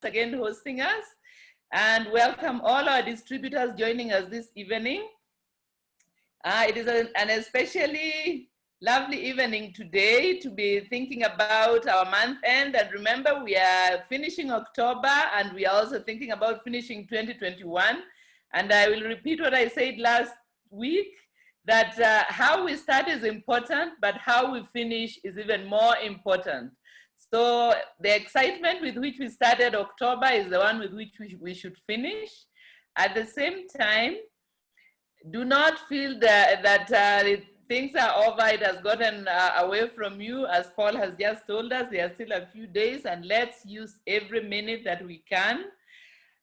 again hosting us, and welcome all our distributors joining us this evening. It is an especially lovely evening today to be thinking about our month end. And remember, we are finishing October and we are also thinking about finishing 2021. And I will repeat what I said last week, that how we start is important, but how we finish is even more important. So the excitement with which we started October is the one with which we should finish. At the same time, do not feel that things are over, it has gotten away from you. As Paul has just told us, there are still a few days, and let's use every minute that we can.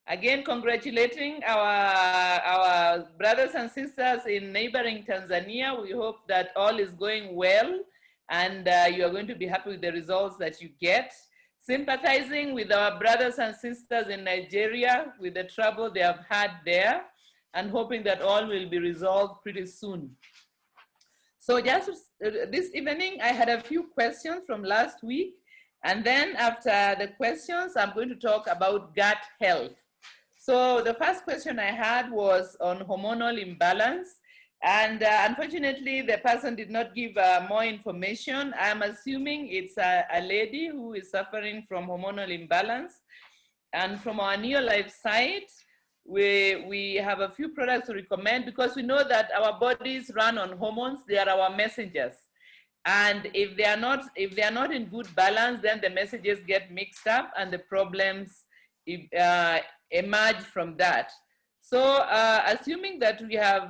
Again, congratulating our brothers and sisters in neighboring Tanzania. We hope that all is going well and you are going to be happy with the results that you get. Sympathizing with our brothers and sisters in Nigeria with the trouble they have had there, and hoping that all will be resolved pretty soon. So just this evening, I had a few questions from last week. And then after the questions, I'm going to talk about gut health. So the first question I had was on hormonal imbalance. And unfortunately, the person did not give more information. I'm assuming it's a lady who is suffering from hormonal imbalance. And from our Neolife site, we have a few products to recommend, because we know that our bodies run on hormones. They are our messengers. And if they are not in good balance, then the messages get mixed up and the problems emerge from that. So assuming that we have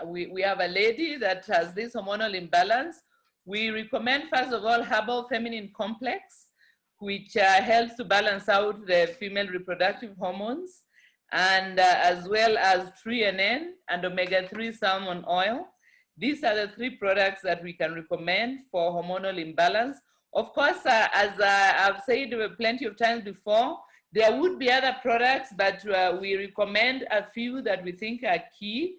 we have a lady that has this hormonal imbalance, we recommend first of all Herbal Feminine Complex, which helps to balance out the female reproductive hormones, and as well as Tree and omega-3 salmon oil. These are the three products that we can recommend for hormonal imbalance. Of course, as I've said plenty of times before, there would be other products, but we recommend a few that we think are key.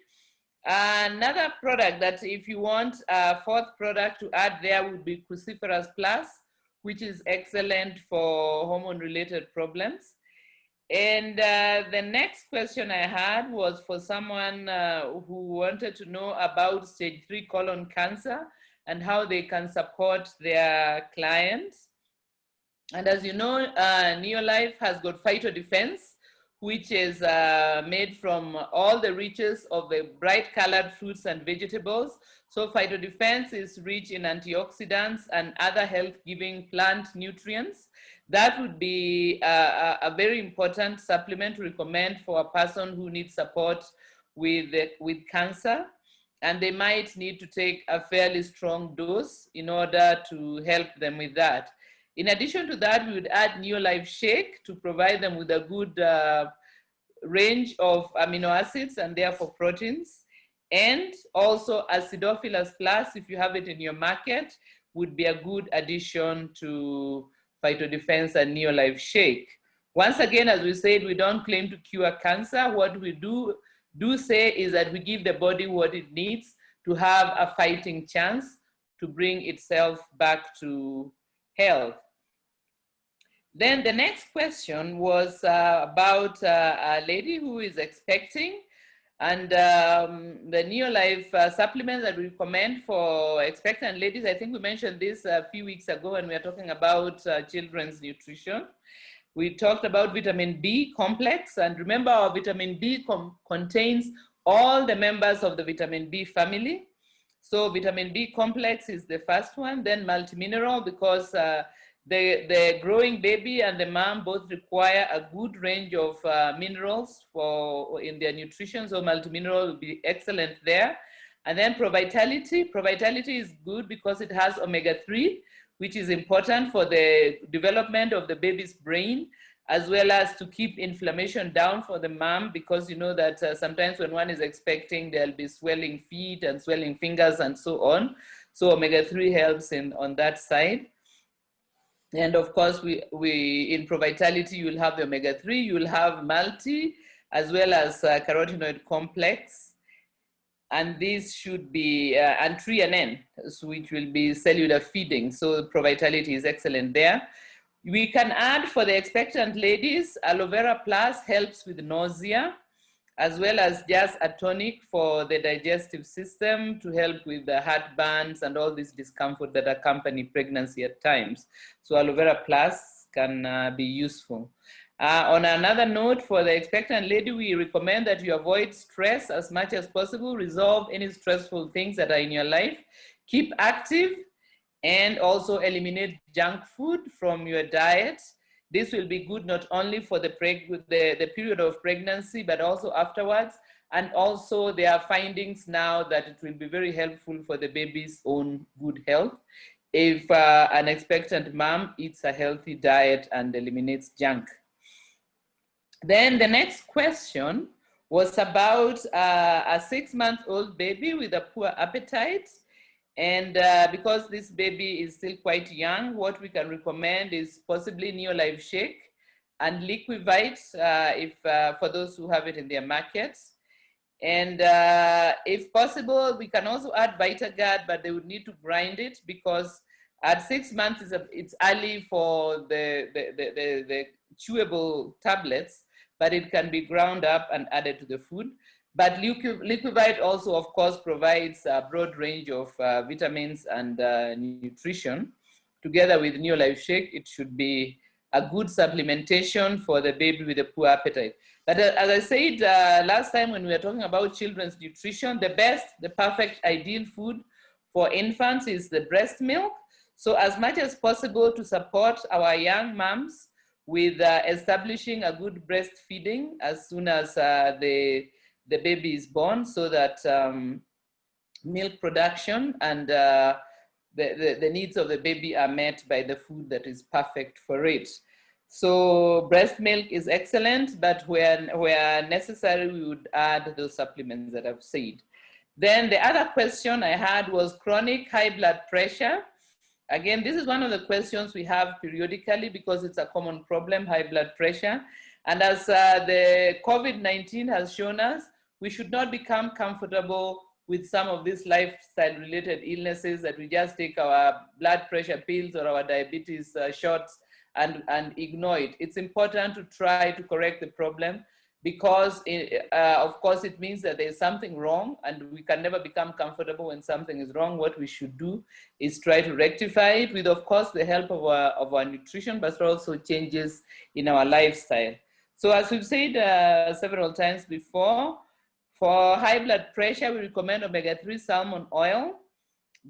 Another product that if you want a fourth product to add there would be Cruciferous Plus, which is excellent for hormone-related problems. And the next question I had was for someone who wanted to know about stage 3 colon cancer and how they can support their clients. And as you know, Neolife has got Phytodefense, which is made from all the riches of the bright colored fruits and vegetables. So Phytodefense is rich in antioxidants and other health-giving plant nutrients. That would be a very important supplement to recommend for a person who needs support with cancer. And they might need to take a fairly strong dose in order to help them with that. In addition to that, we would add Neolife Shake to provide them with a good range of amino acids and therefore proteins. And also Acidophilus Plus, if you have it in your market, would be a good addition to Phytodefense and Neolife Shake. Once again, as we said, we don't claim to cure cancer. What we do say is that we give the body what it needs to have a fighting chance to bring itself back to health. Then the next question was about a lady who is expecting, and the Neolife supplements that we recommend for expectant ladies. I think we mentioned this a few weeks ago when we were talking about children's nutrition. We talked about vitamin B complex, and remember our vitamin B contains all the members of the vitamin B family. So vitamin B complex is the first one, then multimineral, because the growing baby and the mom both require a good range of minerals in their nutrition, so multimineral will be excellent there. And then Provitality. Provitality is good because it has omega-3, which is important for the development of the baby's brain, as well as to keep inflammation down for the mom, because you know that sometimes when one is expecting, there'll be swelling feet and swelling fingers and so on. So omega-3 helps on that side. And of course, we in Provitality, you will have the omega-3, you will have multi, as well as carotenoid complex. And these should be, and Tree which will be cellular feeding. So Provitality is excellent there. We can add for the expectant ladies, aloe vera plus helps with nausea, as well as just a tonic for the digestive system to help with the heartburns and all this discomfort that accompany pregnancy at times. So aloe vera plus can be useful. On another note, for the expectant lady, we recommend that you avoid stress as much as possible, resolve any stressful things that are in your life, keep active, and also eliminate junk food from your diet. This will be good not only for the period of pregnancy, but also afterwards. And also there are findings now that it will be very helpful for the baby's own good health if an expectant mom eats a healthy diet and eliminates junk. Then the next question was about a 6-month-old baby with a poor appetite. And because this baby is still quite young, what we can recommend is possibly Neolife Shake and Liquivite for those who have it in their markets. And if possible, we can also add VitaGuard, but they would need to grind it because at 6 months it's early for the chewable tablets, but it can be ground up and added to the food. But Liquivite also, of course, provides a broad range of vitamins and nutrition. Together with Neolife Shake, it should be a good supplementation for the baby with a poor appetite. But as I said last time when we were talking about children's nutrition, the perfect ideal food for infants is the breast milk. So as much as possible to support our young moms with establishing a good breastfeeding as soon as the baby is born, so that milk production and the needs of the baby are met by the food that is perfect for it. So breast milk is excellent, but where necessary, we would add those supplements that I've said. Then the other question I had was chronic high blood pressure. Again, this is one of the questions we have periodically because it's a common problem, high blood pressure. And as the COVID-19 has shown us, we should not become comfortable with some of these lifestyle-related illnesses that we just take our blood pressure pills or our diabetes shots and ignore it. It's important to try to correct the problem because, of course, it means that there's something wrong and we can never become comfortable when something is wrong. What we should do is try to rectify it with, of course, the help of our nutrition, but also changes in our lifestyle. So as we've said several times before, for high blood pressure, we recommend omega-3 salmon oil,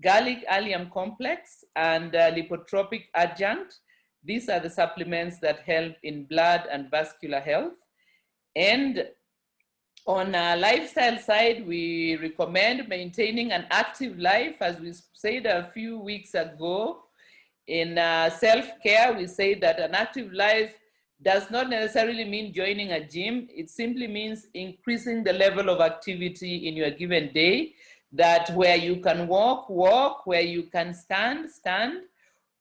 garlic allium complex, and lipotropic adjunct. These are the supplements that help in blood and vascular health. And on a lifestyle side, we recommend maintaining an active life. As we said a few weeks ago, in self-care, we say that an active life does not necessarily mean joining a gym. It simply means increasing the level of activity in your given day, that where you can walk, where you can stand,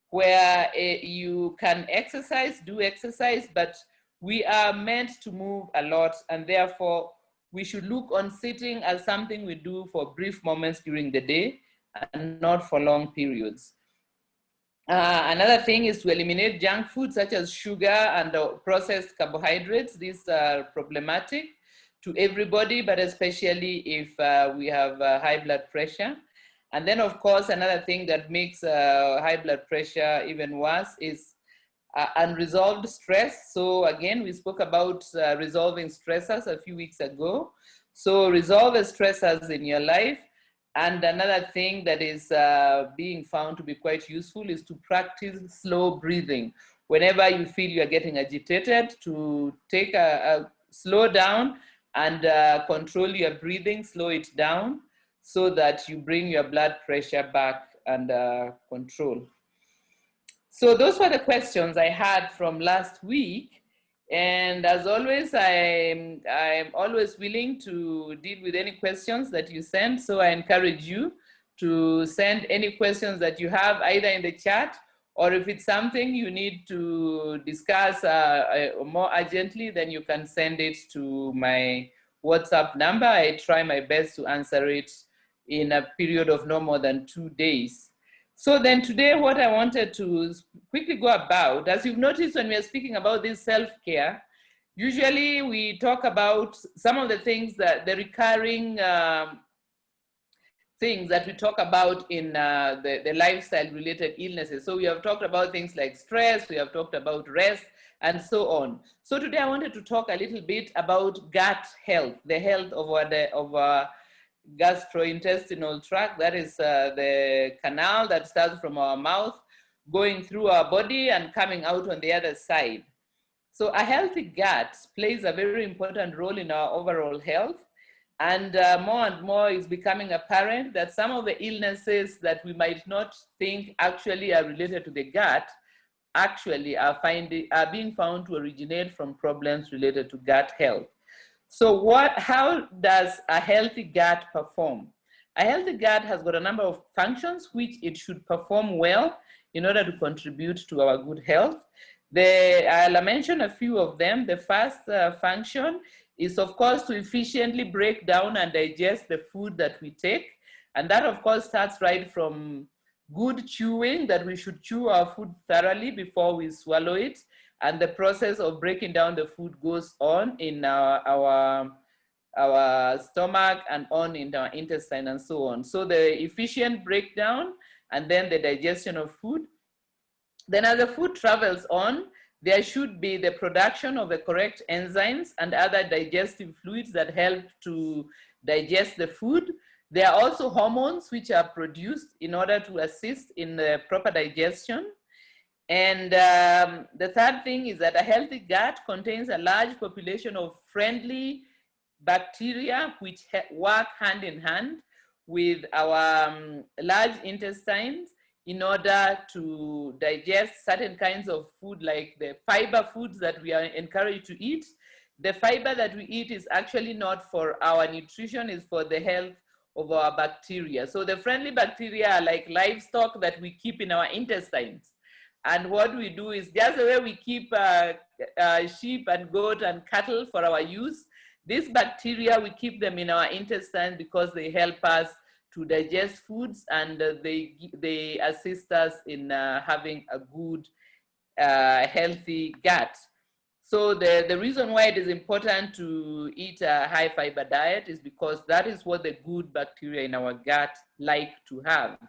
where you can exercise, do exercise, but we are meant to move a lot, and therefore we should look on sitting as something we do for brief moments during the day and not for long periods. Another thing is to eliminate junk food such as sugar and processed carbohydrates. These are problematic to everybody, but especially if we have high blood pressure. And then, of course, another thing that makes high blood pressure even worse is unresolved stress. So again, we spoke about resolving stressors a few weeks ago. So resolve the stressors in your life. And another thing that is being found to be quite useful is to practice slow breathing. Whenever you feel you're getting agitated, to take a slow down and control your breathing, slow it down so that you bring your blood pressure back under control. So those were the questions I had from last week. And as always, I'm always willing to deal with any questions that you send. So I encourage you to send any questions that you have either in the chat, or if it's something you need to discuss more urgently, then you can send it to my WhatsApp number. I try my best to answer it in a period of no more than 2 days. So then today what I wanted to quickly go about, as you've noticed when we are speaking about this self-care, usually we talk about some of the things that the recurring things that we talk about in the lifestyle related illnesses. So we have talked about things like stress, we have talked about rest, and so on. So today I wanted to talk a little bit about gut health, the health of our gastrointestinal tract. That is the canal that starts from our mouth, going through our body and coming out on the other side. So a healthy gut plays a very important role in our overall health. And more it's becoming apparent that some of the illnesses that we might not think actually are related to the gut actually are being found to originate from problems related to gut health. So how does a healthy gut perform? A healthy gut has got a number of functions which it should perform well in order to contribute to our good health. I'll mention a few of them. The first function is, of course, to efficiently break down and digest the food that we take. And that, of course, starts right from good chewing, that we should chew our food thoroughly before we swallow it. And the process of breaking down the food goes on in our stomach and on in our intestine and so on. So the efficient breakdown and then the digestion of food. Then as the food travels on, there should be the production of the correct enzymes and other digestive fluids that help to digest the food. There are also hormones which are produced in order to assist in the proper digestion. And the third thing is that a healthy gut contains a large population of friendly bacteria which work hand in hand with our large intestines in order to digest certain kinds of food, like the fiber foods that we are encouraged to eat. The fiber that we eat is actually not for our nutrition, it's for the health of our bacteria. So the friendly bacteria are like livestock that we keep in our intestines. And what we do is just the way we keep sheep and goat and cattle for our use, these bacteria, we keep them in our intestine because they help us to digest foods, and they assist us in having a good, healthy gut. So the reason why it is important to eat a high fiber diet is because that is what the good bacteria in our gut like to have.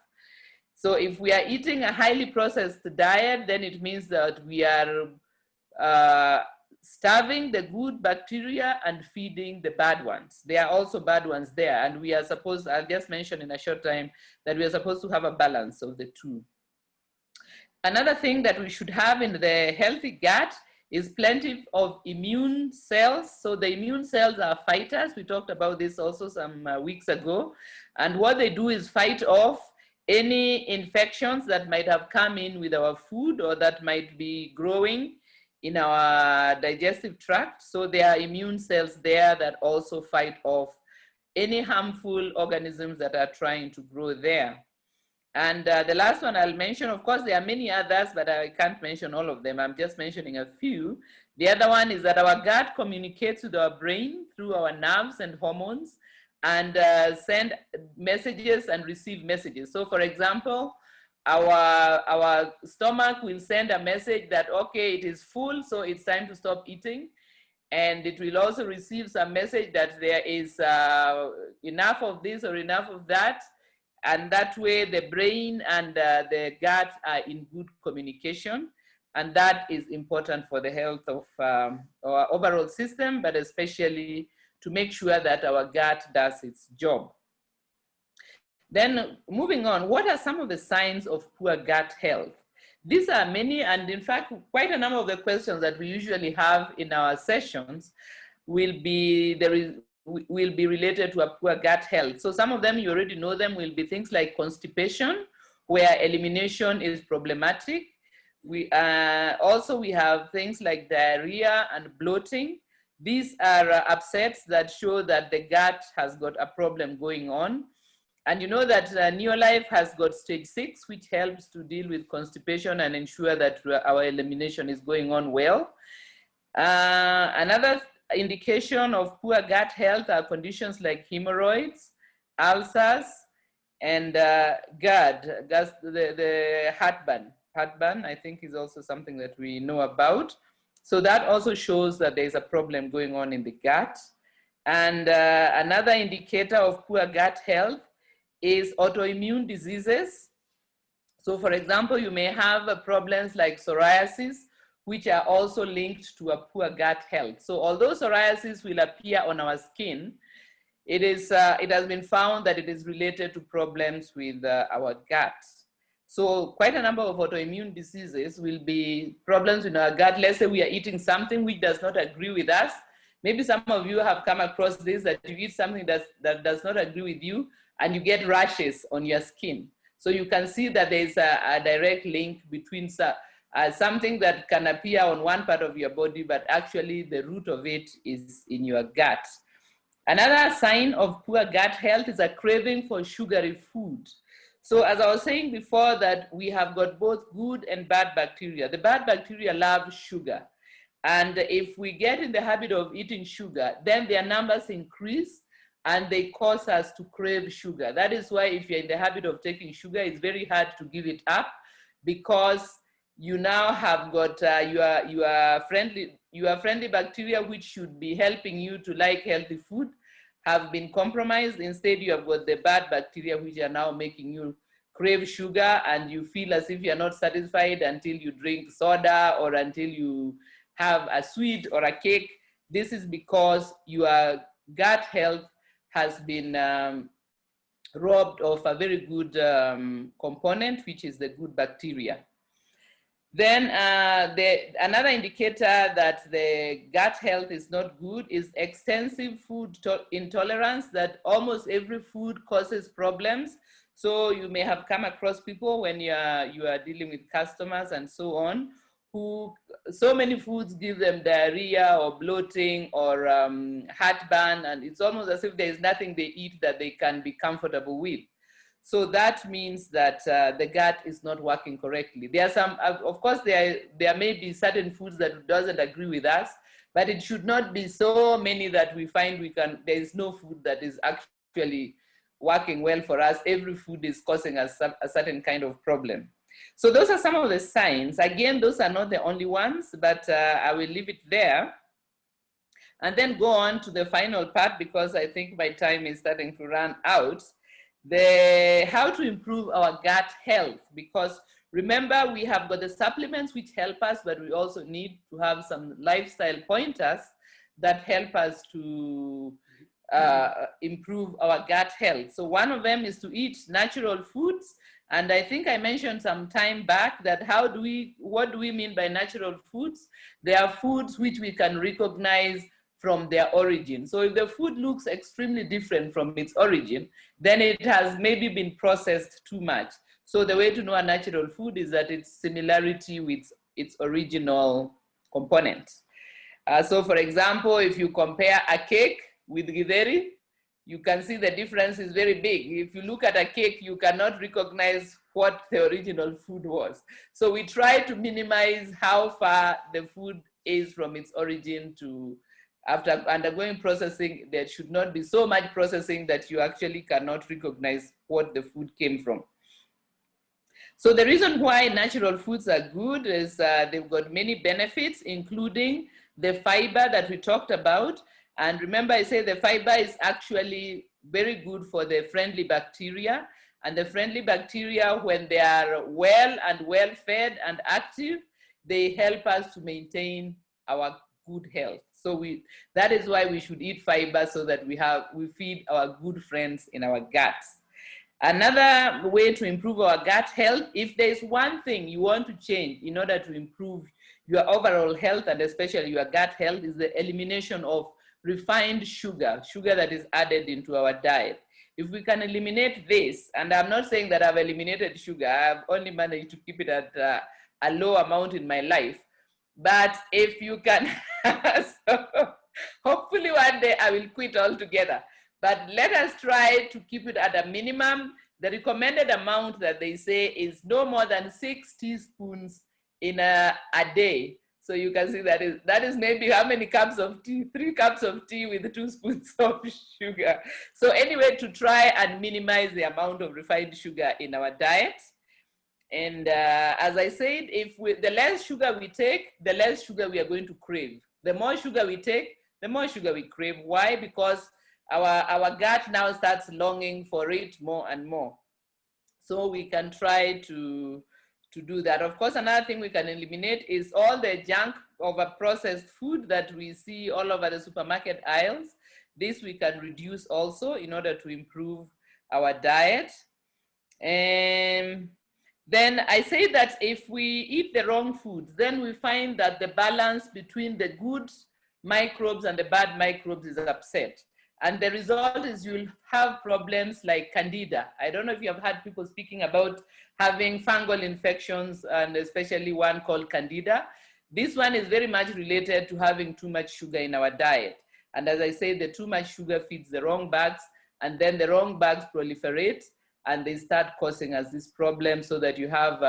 So if we are eating a highly processed diet, then it means that we are starving the good bacteria and feeding the bad ones. There are also bad ones there, and we are supposed, I'll just mention in a short time, that we are supposed to have a balance of the two. Another thing that we should have in the healthy gut is plenty of immune cells. So the immune cells are fighters. We talked about this also some weeks ago. And what they do is fight off any infections that might have come in with our food or that might be growing in our digestive tract. So there are immune cells there that also fight off any harmful organisms that are trying to grow there. And the last one I'll mention, of course, there are many others, but I can't mention all of them. I'm just mentioning a few. The other one is that our gut communicates with our brain through our nerves and hormones, and send messages and receive messages. So for example, our stomach will send a message that, okay, it is full, so it's time to stop eating. And it will also receive some message that there is enough of this or enough of that. And that way the brain and the gut are in good communication. And that is important for the health of our overall system, but especially to make sure that our gut does its job. Then moving on, what are some of the signs of poor gut health? These are many, and in fact, quite a number of the questions that we usually have in our sessions will be related to a poor gut health. So some of them, you already know them, will be things like constipation, where elimination is problematic. We have things like diarrhea and bloating. These are upsets that show that the gut has got a problem going on. And you know that Neolife has got stage 6, which helps to deal with constipation and ensure that our elimination is going on well. Another indication of poor gut health are conditions like hemorrhoids, ulcers, And GAD, the heartburn. Heartburn, I think, is also something that we know about. So that also shows that there's a problem going on in the gut. And another indicator of poor gut health is autoimmune diseases. So for example, you may have problems like psoriasis, which are also linked to a poor gut health. So although psoriasis will appear on our skin, it has been found that it is related to problems with our guts. So quite a number of autoimmune diseases will be problems in our gut. Let's say we are eating something which does not agree with us. Maybe some of you have come across this, that you eat something that does not agree with you and you get rashes on your skin. So you can see that there's a direct link between something that can appear on one part of your body, but actually the root of it is in your gut. Another sign of poor gut health is a craving for sugary food. So as I was saying before, that we have got both good and bad bacteria. The bad bacteria love sugar. And if we get in the habit of eating sugar, then their numbers increase and they cause us to crave sugar. That is why if you're in the habit of taking sugar, it's very hard to give it up, because you now have got your friendly bacteria, which should be helping you to like healthy food, have been compromised. Instead, you have got the bad bacteria, which are now making you crave sugar, and you feel as if you're not satisfied until you drink soda or until you have a sweet or a cake. This is because your gut health has been robbed of a very good component, which is the good bacteria. Then another indicator that the gut health is not good is extensive food intolerance, that almost every food causes problems. So you may have come across people when you are dealing with customers and so on, who so many foods give them diarrhea or bloating or heartburn, and it's almost as if there is nothing they eat that they can be comfortable with. So that means that the gut is not working correctly. There are some, of course, there may be certain foods that doesn't agree with us, but it should not be so many that we find there is no food that is actually working well for us. Every food is causing us a certain kind of problem. So those are some of the signs. Again, those are not the only ones, but I will leave it there and then go on to the final part, because I think my time is starting to run out. How to improve our gut health, because remember, we have got the supplements which help us, but we also need to have some lifestyle pointers that help us to improve our gut health. So one of them is to eat natural foods. And I think I mentioned some time back that what do we mean by natural foods? They are foods which we can recognize from their origin. So if the food looks extremely different from its origin, then it has maybe been processed too much. So the way to know a natural food is that its similarity with its original components. So for example, if you compare a cake with githeri, you can see the difference is very big. If you look at a cake, you cannot recognize what the original food was. So we try to minimize how far the food is from its origin to, after undergoing processing, there should not be so much processing that you actually cannot recognize what the food came from. So the reason why natural foods are good is they've got many benefits, including the fiber that we talked about. And remember, I say the fiber is actually very good for the friendly bacteria. And the friendly bacteria, when they are well fed and active, they help us to maintain our good health. So that is why we should eat fiber, so that we feed our good friends in our guts. Another way to improve our gut health, if there's one thing you want to change in order to improve your overall health and especially your gut health, is the elimination of refined sugar that is added into our diet. If we can eliminate this, and I'm not saying that I've eliminated sugar, I've only managed to keep it at a low amount in my life. But if you can, so hopefully one day I will quit altogether. But let us try to keep it at a minimum. The recommended amount that they say is no more than 6 teaspoons in a day. So you can see that is maybe how many cups of tea? 3 cups of tea with 2 spoons of sugar. So anyway, to try and minimize the amount of refined sugar in our diet. And as I said, the less sugar we take, the less sugar we are going to crave. The more sugar we take, the more sugar we crave. Why? Because our gut now starts longing for it more and more. So we can try to do that. Of course, another thing we can eliminate is all the junk of a processed food that we see all over the supermarket aisles. This we can reduce also in order to improve our diet. And then I say that if we eat the wrong foods, then we find that the balance between the good microbes and the bad microbes is upset. And the result is you'll have problems like candida. I don't know if you have heard people speaking about having fungal infections, and especially one called candida. This one is very much related to having too much sugar in our diet. And as I say, the too much sugar feeds the wrong bugs, and then the wrong bugs proliferate, and they start causing us this problem, so that you have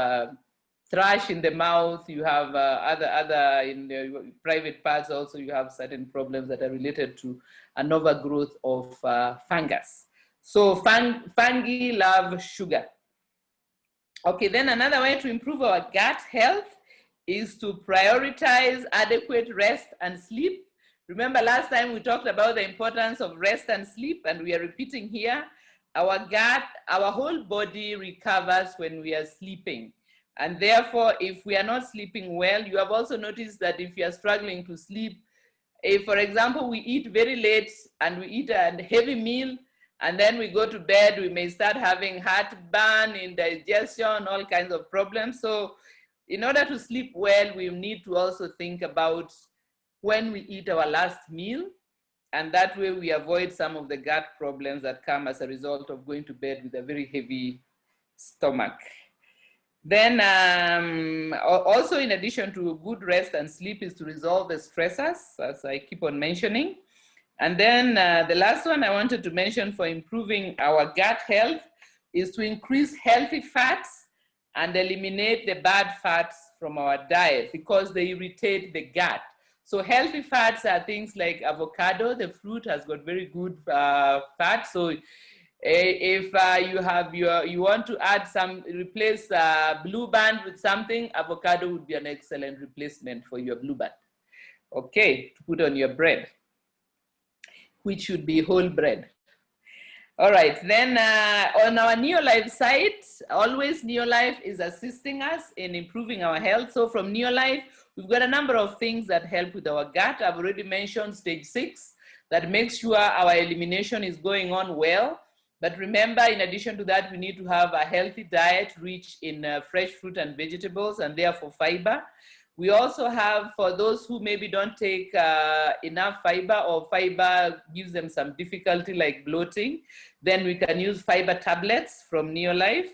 thrush in the mouth, you have other in the private parts also, you have certain problems that are related to an overgrowth of fungus. So fungi love sugar. Okay, then another way to improve our gut health is to prioritize adequate rest and sleep. Remember last time we talked about the importance of rest and sleep, and we are repeating here. Our gut, our whole body recovers when we are sleeping. And therefore, if we are not sleeping well, you have also noticed that if you are struggling to sleep, if, for example, we eat very late and we eat a heavy meal, and then we go to bed, we may start having heartburn, indigestion, all kinds of problems. So in order to sleep well, we need to also think about when we eat our last meal. And that way we avoid some of the gut problems that come as a result of going to bed with a very heavy stomach. Then also, in addition to good rest and sleep, is to resolve the stressors, as I keep on mentioning. And then the last one I wanted to mention for improving our gut health is to increase healthy fats and eliminate the bad fats from our diet, because they irritate the gut. So healthy fats are things like avocado. The fruit has got very good fat. So if you want to add replace blue band with something, avocado would be an excellent replacement for your blue band. Okay, to put on your bread, which should be whole bread. All right, then on our Neolife site, always Neolife is assisting us in improving our health. So from Neolife, we've got a number of things that help with our gut. I've already mentioned stage 6, that makes sure our elimination is going on well. But remember, in addition to that, we need to have a healthy diet rich in fresh fruit and vegetables, and therefore fiber. We also have, for those who maybe don't take enough fiber, or fiber gives them some difficulty like bloating, then we can use fiber tablets from Neolife.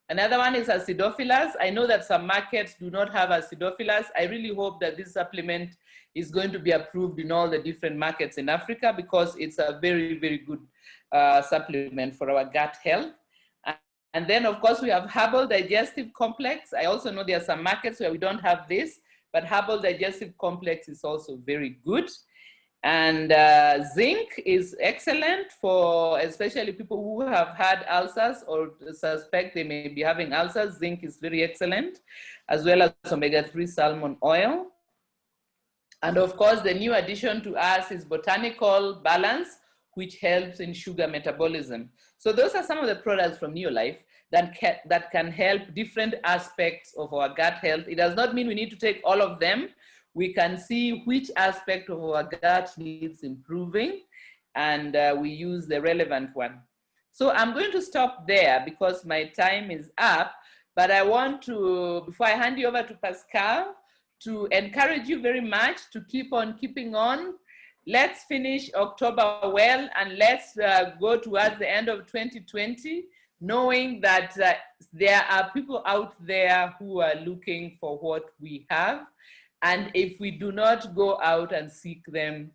Another one is acidophilus. I know that some markets do not have acidophilus. I really hope that this supplement is going to be approved in all the different markets in Africa, because it's a very, very good supplement for our gut health. And then, of course, we have herbal digestive complex. I also know there are some markets where we don't have this, but herbal digestive complex is also very good. And zinc is excellent for especially people who have had ulcers or suspect they may be having ulcers. Zinc is very excellent, as well as omega-3 salmon oil. And of course, the new addition to us is botanical balance, which helps in sugar metabolism. So those are some of the products from Neolife that can help different aspects of our gut health. It does not mean we need to take all of them. We can see which aspect of our gut needs improving, and we use the relevant one. So I'm going to stop there because my time is up, but I want to, before I hand you over to Pascal, to encourage you very much to keep on keeping on. Let's finish October well, and let's go towards the end of 2020, knowing that there are people out there who are looking for what we have. And if we do not go out and seek them,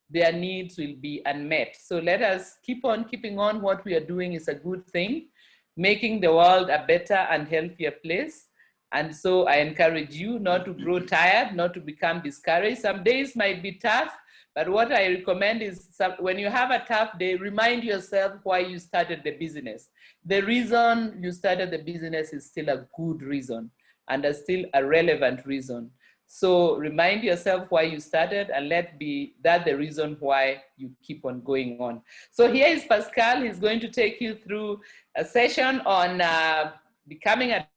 their needs will be unmet. So let us keep on keeping on. What we are doing is a good thing, making the world a better and healthier place. And so I encourage you not to grow tired, not to become discouraged. Some days might be tough, but what I recommend is when you have a tough day, remind yourself why you started the business. The reason you started the business is still a good reason and still a relevant reason. So remind yourself why you started and let be that the reason why you keep on going on. So here is Pascal. He's going to take you through a session on becoming a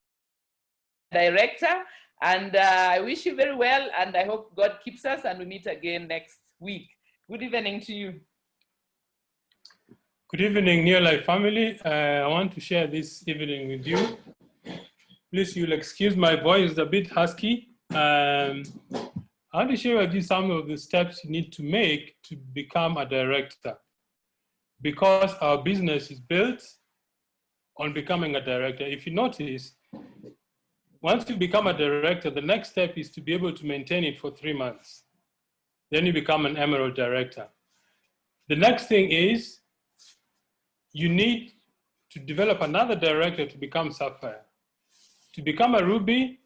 director. And I wish you very well, and I hope God keeps us and we meet again next week. Good evening to you. Good evening, Near Life family. I want to share this evening with you. Please, you'll excuse my voice, it's a bit husky. I want to share with you some of the steps you need to make to become a director, because our business is built on becoming a director. If you notice, once you become a director, the next step is to be able to maintain it for 3 months. Then you become an Emerald director. The next thing is you need to develop another director to become Sapphire. To become a Ruby,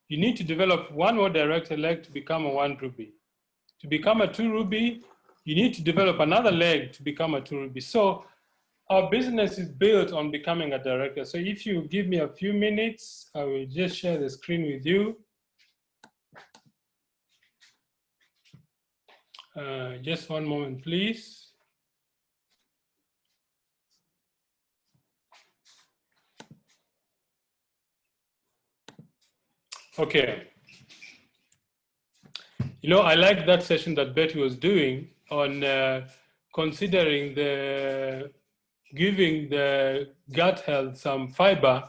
you need to develop one more director leg to become a 1 Ruby. To become a 2 Ruby, you need to develop another leg to become a 2 Ruby. So our business is built on becoming a director. So if you give me a few minutes, I will just share the screen with you. Just one moment, please. Okay. You know, I like that session that Betty was doing on considering giving the gut health some fiber,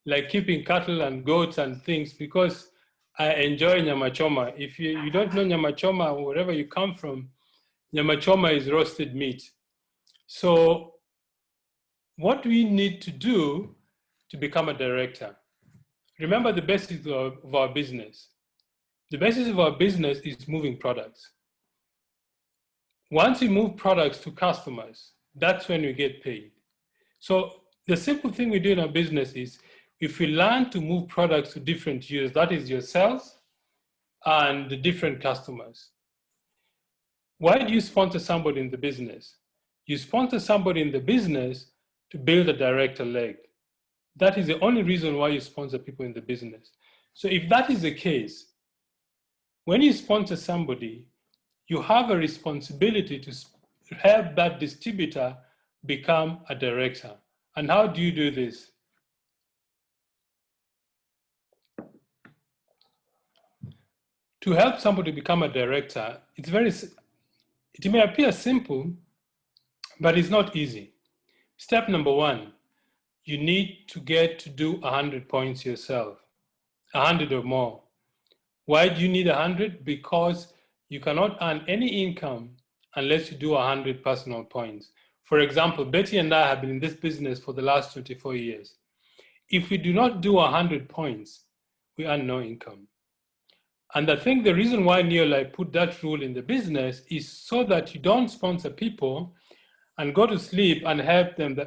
like keeping cattle and goats and things, because I enjoy nyama choma. If you don't know nyama choma, wherever you come from, nyama choma is roasted meat. So what we need to do to become a director, remember the basics of our business. The basis of our business is moving products. Once we move products to customers, that's when we get paid. So the simple thing we do in our business is, if we learn to move products to different users, that is yourselves and the different customers. Why do you sponsor somebody in the business? You sponsor somebody in the business to build a director leg. That is the only reason why you sponsor people in the business. So if that is the case, when you sponsor somebody, you have a responsibility to help that distributor become a director. And how do you do this? To help somebody become a director, it may appear simple, but it's not easy. Step number 1, you need to get to do 100 points yourself, 100 or more. Why do you need 100? Because you cannot earn any income unless you do 100 personal points. For example, Betty and I have been in this business for the last 24 years. If we do not do 100 points, we earn no income. And I think the reason why Neolife put that rule in the business is so that you don't sponsor people and go to sleep and help them,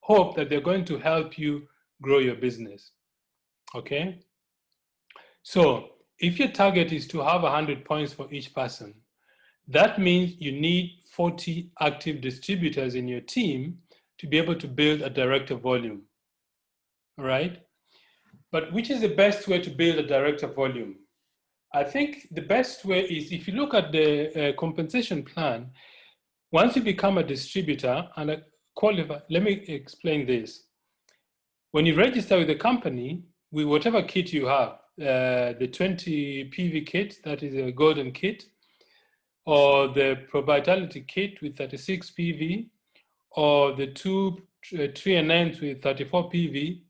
hope that they're going to help you grow your business. Okay? So if your target is to have 100 points for each person, that means you need 40 active distributors in your team to be able to build a director volume. All right? But which is the best way to build a director volume? I think the best way is, if you look at the compensation plan, once you become a distributor and a qualifier, let me explain this. When you register with the company, with whatever kit you have, the 20 PV kit, that is a golden kit, or the Pro Vitality kit with 36 PV, or the 2 3NNs with 34 PV,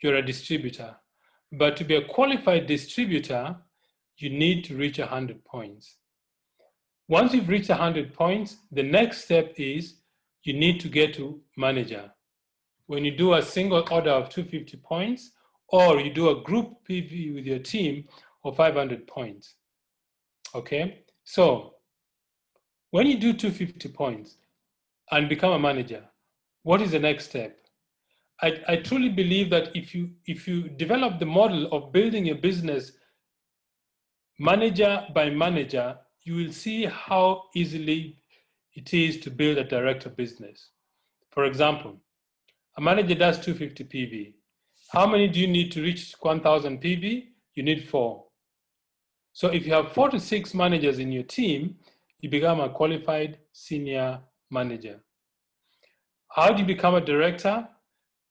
you're a distributor. But to be a qualified distributor, you need to reach 100 points. Once you've reached 100 points, the next step is you need to get to manager. When you do a single order of 250 points, or you do a group PV with your team of 500 points. Okay, so when you do 250 points and become a manager, what is the next step? I truly believe that if you develop the model of building a business manager by manager, you will see how easily it is to build a director business. For example, a manager does 250 PV. How many do you need to reach 1000 PV? You need 4. So if you have 4 to 6 managers in your team, you become a qualified senior manager. How do you become a director?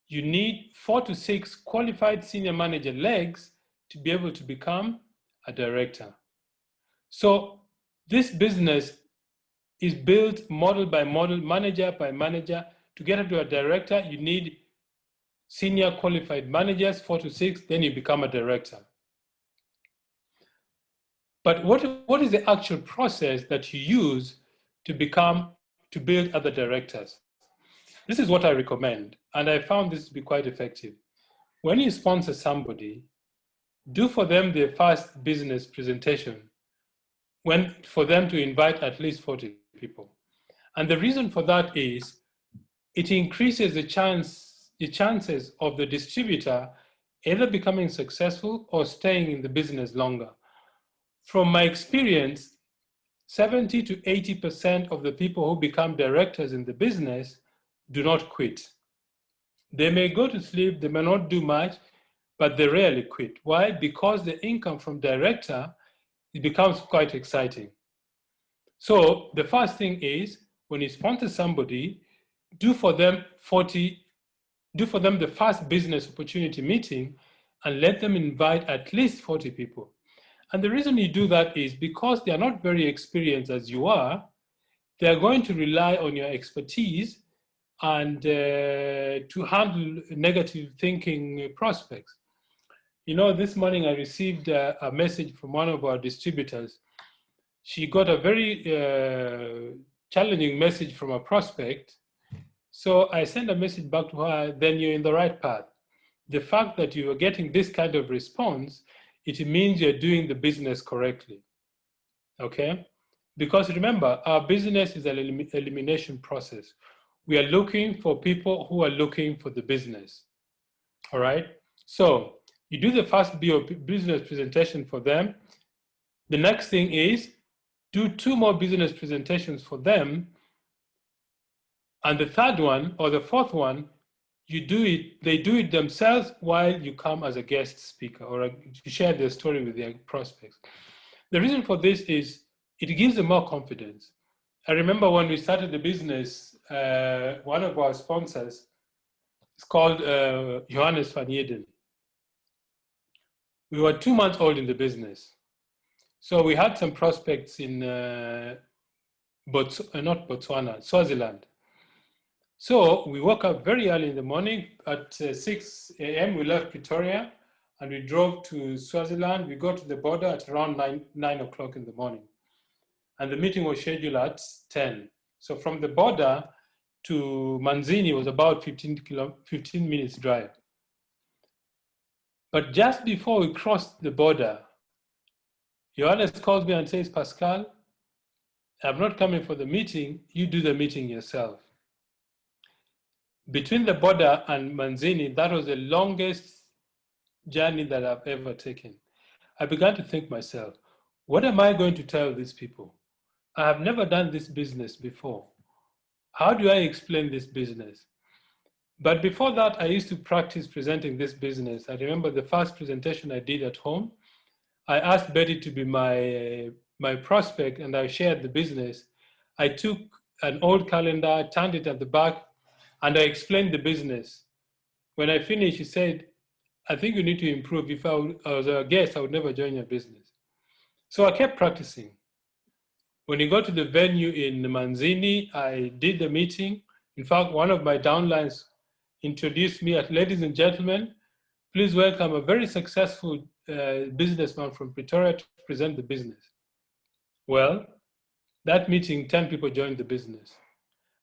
You need 4 to 6 qualified senior manager legs to be able to become a director. So this business is built model by model, manager by manager. To get up to a director, you need senior qualified managers, 4 to 6, then you become a director. But what is the actual process that you use to build other directors? This is what I recommend, and I found this to be quite effective. When you sponsor somebody, do for them their first business presentation for them to invite at least 40 people. And the reason for that is it increases the chances of the distributor either becoming successful or staying in the business longer. From my experience, 70 to 80% of the people who become directors in the business do not quit. They may go to sleep, they may not do much, but they rarely quit. Why? Because the income from director, it becomes quite exciting. So the first thing is, when you sponsor somebody, do for them the first business opportunity meeting and let them invite at least 40 people. And the reason you do that is because they are not very experienced as you are, they are going to rely on your expertise and to handle negative thinking prospects. You know, this morning I received a message from one of our distributors. She got a very challenging message from a prospect. So I sent a message back to her, then you're in the right path. The fact that you are getting this kind of response, it means you're doing the business correctly, okay? Because remember, our business is an elimination process. We are looking for people who are looking for the business, all right? So you do the first business presentation for them. The next thing is do 2 more business presentations for them. And the third one or the fourth one, they do it themselves while you come as a guest speaker or you share their story with their prospects. The reason for this is it gives them more confidence. I remember when we started the business, one of our sponsors is called Johannes van Jeden. We were 2 months old in the business. So we had some prospects in Swaziland. So we woke up very early in the morning. At 6 a.m. we left Pretoria and we drove to Swaziland. We got to the border at around 9 o'clock in the morning. And the meeting was scheduled at 10. So from the border to Manzini was about 15 minutes drive. But just before we crossed the border, Johannes calls me and says, Pascal, I'm not coming for the meeting, you do the meeting yourself. Between the border and Manzini, that was the longest journey that I've ever taken. I began to think myself, what am I going to tell these people? I have never done this business before. How do I explain this business? But before that, I used to practice presenting this business. I remember the first presentation I did at home. I asked Betty to be my prospect and I shared the business. I took an old calendar, turned it at the back, and I explained the business. When I finished, she said, I think you need to improve. If I was a guest, I would never join your business. So I kept practicing. When we got to the venue in Manzini, I did the meeting. In fact, one of my downlines introduced me as, ladies and gentlemen, please welcome a very successful businessman from Pretoria to present the business. Well, that meeting, 10 people joined the business.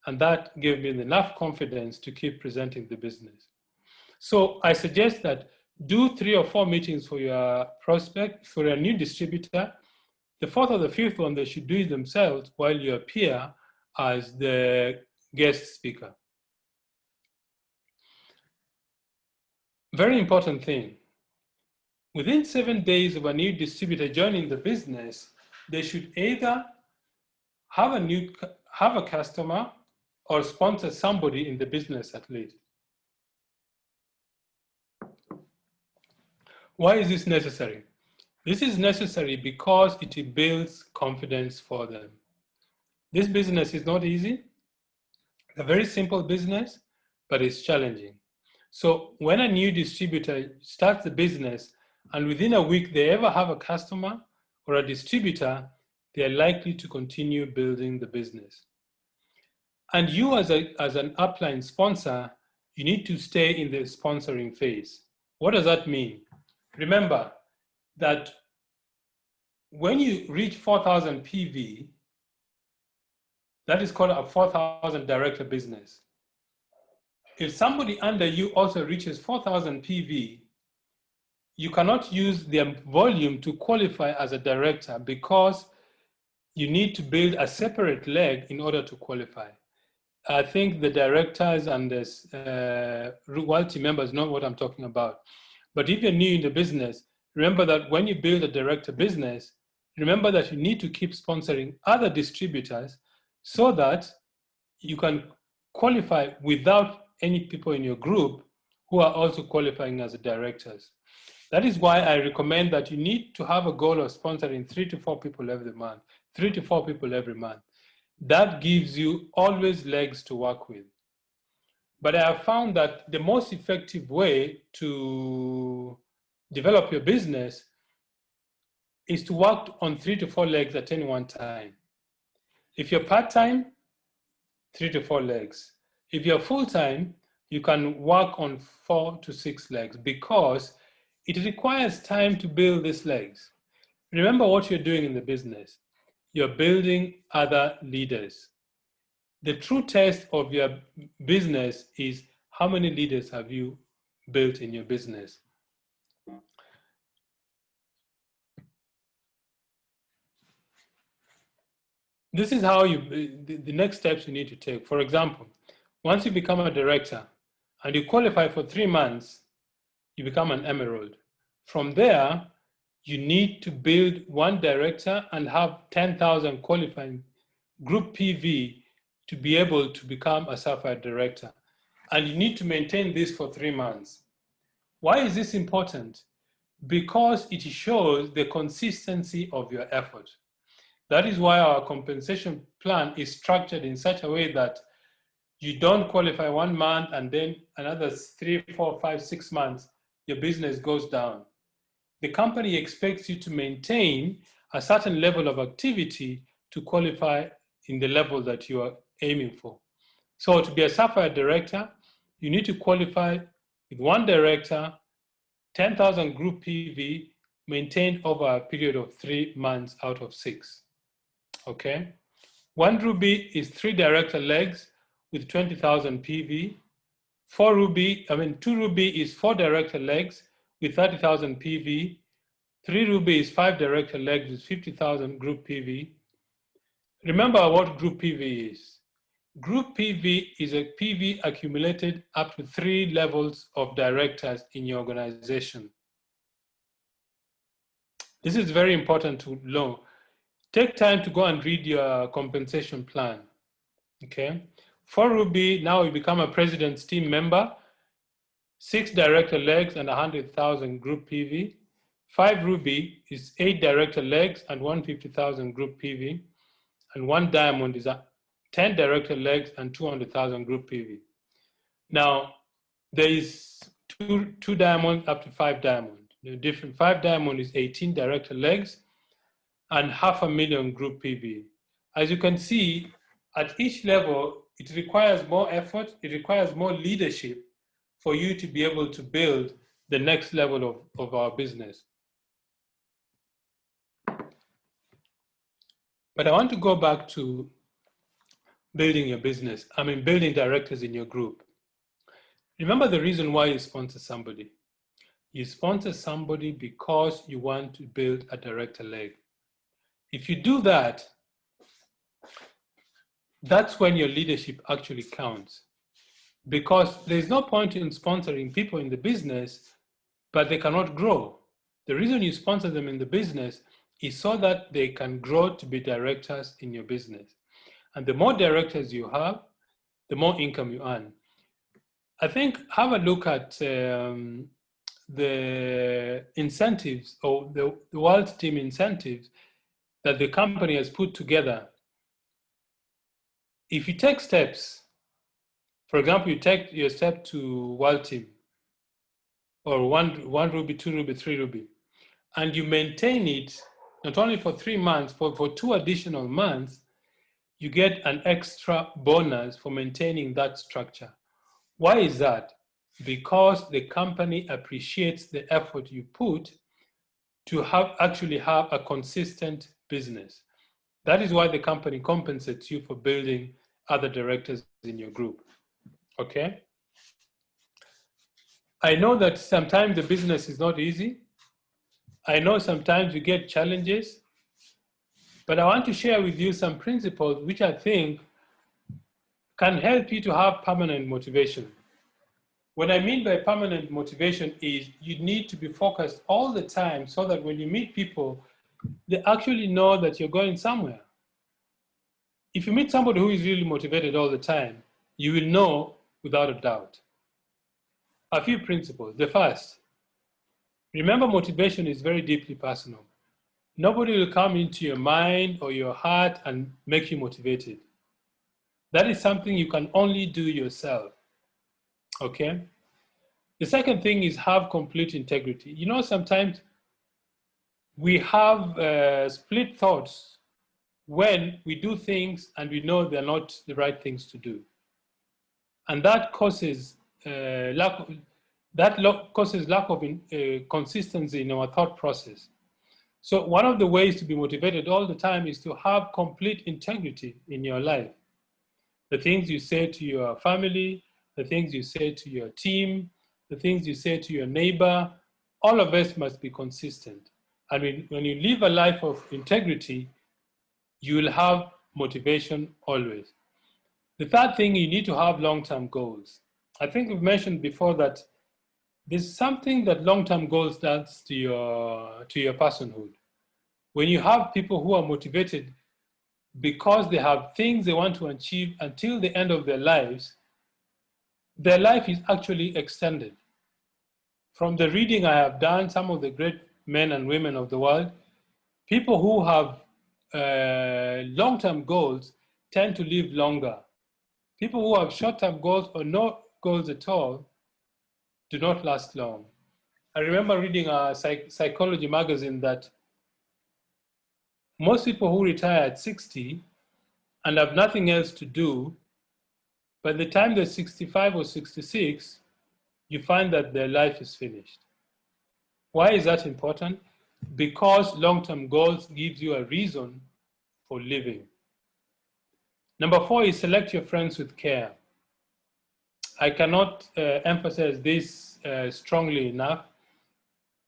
And that gave me enough confidence to keep presenting the business. So I suggest that do 3 or 4 meetings for your prospect, for a new distributor. The 4th or the 5th one, they should do it themselves while you appear as the guest speaker. very important thing. Within 7 days of a new distributor joining the business, they should either have a customer or sponsor somebody in the business at least. Why is this necessary? This is necessary because it builds confidence for them. This business is not easy. It's a very simple business, but it's challenging. So when a new distributor starts the business and within a week they ever have a customer or a distributor, they are likely to continue building the business. And you as an upline sponsor, you need to stay in the sponsoring phase. What does that mean? Remember that when you reach 4,000 PV, that is called a 4,000 director business. If somebody under you also reaches 4,000 PV, you cannot use their volume to qualify as a director because you need to build a separate leg in order to qualify. I think the directors and the royalty members know what I'm talking about. But if you're new in the business, remember that when you build a director business, remember that you need to keep sponsoring other distributors so that you can qualify without any people in your group who are also qualifying as directors. That is why I recommend that you need to have a goal of sponsoring 3 to 4 people every month, 3 to 4 people every month. That gives you always legs to work with. But I have found that the most effective way to develop your business is to work on 3 to 4 legs at any one time. If you're part-time, 3 to 4 legs. If you're full-time, you can work on 4 to 6 legs because it requires time to build these legs. Remember what you're doing in the business. You're building other leaders. The true test of your business is how many leaders have you built in your business. This is how the next steps you need to take. For example, once you become a director and you qualify for 3 months, you become an emerald. From there, you need to build one director and have 10,000 qualifying group PV to be able to become a sapphire director. And you need to maintain this for 3 months. Why is this important? Because it shows the consistency of your effort. That is why our compensation plan is structured in such a way that you don't qualify 1 month and then another 3, 4, 5, 6 months, your business goes down. The company expects you to maintain a certain level of activity to qualify in the level that you are aiming for. So to be a sapphire director, you need to qualify with 1 director, 10,000 group PV, maintained over a period of 3 months out of 6. Okay? 1 ruby is 3 director legs with 20,000 PV. 2 ruby is 4 director legs with 30,000 PV. 3 ruby is 5 director legs with 50,000 group PV. Remember what group PV is. Group PV is a PV accumulated up to 3 levels of directors in your organization. This is very important to know. Take time to go and read your compensation plan. Okay. 4 ruby, now you become a president's team member. 6 director legs and 100,000 group PV. 5 ruby is 8 director legs and 150,000 group PV. And 1 diamond is 10 director legs and 200,000 group PV. Now, there is 2 diamonds up to 5 diamond. The different 5 diamond is 18 director legs and 500,000 group PV. As you can see, at each level, it requires more effort, it requires more leadership for you to be able to build the next level of our business. But I want to go back to building your business. Building directors in your group. Remember the reason why you sponsor somebody. You sponsor somebody because you want to build a director leg. If you do that, that's when your leadership actually counts. because there's no point in sponsoring people in the business, but they cannot grow. The reason you sponsor them in the business is so that they can grow to be directors in your business. And the more directors you have, the more income you earn. I think have a look at the incentives or the World Team incentives that the company has put together. If you take steps, for example, you take your step to World Team, or one ruby, 2 ruby, 3 ruby, and you maintain it not only for 3 months, for 2 additional months, you get an extra bonus for maintaining that structure. Why is that? Because the company appreciates the effort you put to actually have a consistent business. That is why the company compensates you for building other directors in your group. Okay? I know that sometimes the business is not easy. I know sometimes you get challenges, but I want to share with you some principles which I think can help you to have permanent motivation. What I mean by permanent motivation is you need to be focused all the time so that when you meet people, they actually know that you're going somewhere. If you meet somebody who is really motivated all the time, you will know without a doubt. A few principles. The first, remember motivation is very deeply personal. Nobody will come into your mind or your heart and make you motivated. That is something you can only do yourself. Okay? The second thing is have complete integrity. You know, sometimes we have split thoughts when we do things and we know they're not the right things to do. And that causes lack of consistency in our thought process. So one of the ways to be motivated all the time is to have complete integrity in your life. The things you say to your family, the things you say to your team, the things you say to your neighbor, all of us must be consistent. And when you live a life of integrity, you will have motivation always. The third thing, you need to have long-term goals. I think we've mentioned before that there's something that long-term goals does to your personhood. When you have people who are motivated because they have things they want to achieve until the end of their life is actually extended. From the reading I have done, some of the great men and women of the world, people who have long-term goals tend to live longer. People who have short-term goals or no goals at all do not last long. I remember reading a psychology magazine that most people who retire at 60 and have nothing else to do, by the time they're 65 or 66, you find that their life is finished. Why is that important? Because long-term goals gives you a reason for living. Number 4 is select your friends with care. I cannot emphasize this strongly enough.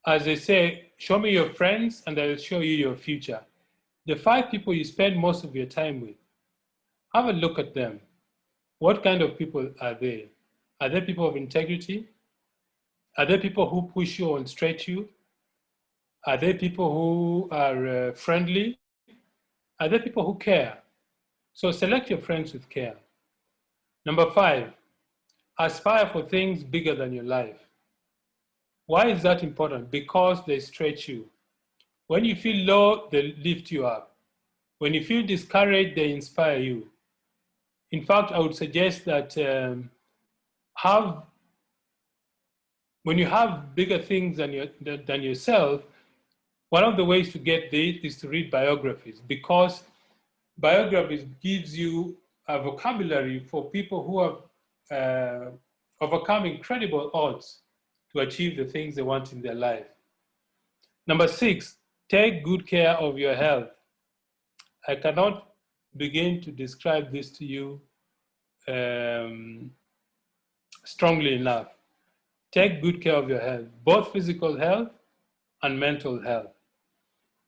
As they say, show me your friends and I will show you your future. The 5 people you spend most of your time with, have a look at them. What kind of people are they? Are they people of integrity? Are they people who push you and stretch you? Are they people who are friendly? Are they people who care? So select your friends with care. Number 5, aspire for things bigger than your life. Why is that important? Because they stretch you. When you feel low, they lift you up. When you feel discouraged, they inspire you. In fact, I would suggest that when you have bigger things than yourself, one of the ways to get this is to read biographies, because biographies gives you a vocabulary for people who have overcome incredible odds to achieve the things they want in their life. Number 6, take good care of your health. I cannot begin to describe this to you strongly enough. Take good care of your health, both physical health and mental health.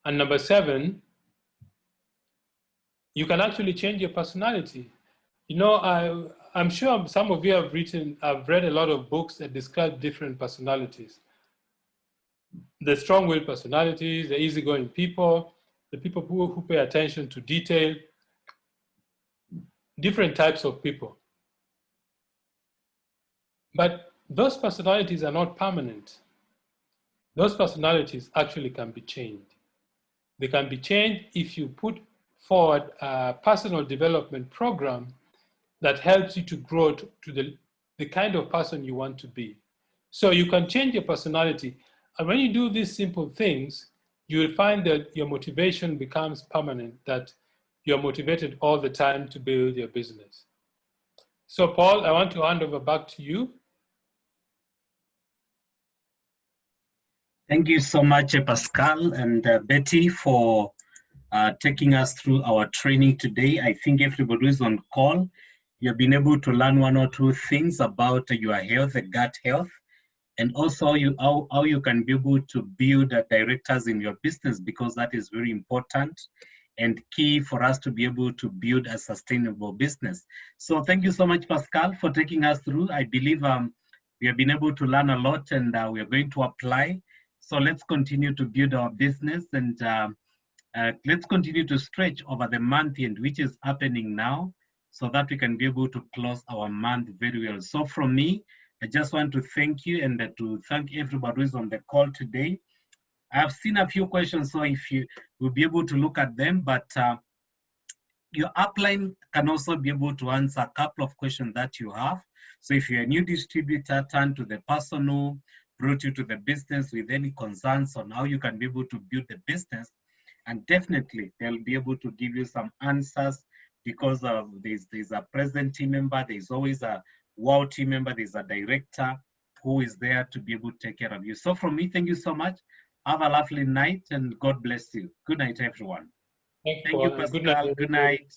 And number 7, you can actually change your personality. You know, I'm sure some of you have read a lot of books that describe different personalities. The strong-willed personalities, the easygoing people, the people who pay attention to detail, different types of people. But those personalities are not permanent. Those personalities actually can be changed. They can be changed if you put forward a personal development program that helps you to grow to the kind of person you want to be. So you can change your personality. And when you do these simple things, you will find that your motivation becomes permanent, that you're motivated all the time to build your business. So Paul, I want to hand over back to you. Thank you so much, Pascal and Betty, for taking us through our training today. I think everybody who's on call, you've been able to learn one or two things about your health, gut health, and also how you can be able to build directors in your business, because that is very important and key for us to be able to build a sustainable business. So thank you so much, Pascal, for taking us through. I believe we have been able to learn a lot, and we are going to apply. So let's continue to build our business, and let's continue to stretch over the month end, which is happening now, so that we can be able to close our month very well. So from me, I just want to thank you, and to thank everybody who's on the call today. I've seen a few questions, so if you will be able to look at them, but your upline can also be able to answer a couple of questions that you have. So if you're a new distributor, turn to the person who brought you to the business with any concerns on how you can be able to build the business, and definitely they'll be able to give you some answers, because there's a present team member, there's always a WOW team member, there's a director who is there to be able to take care of you. So from me, thank you so much. Have a lovely night, and God bless you. Good night, everyone. Thank you, Pascal. Good night.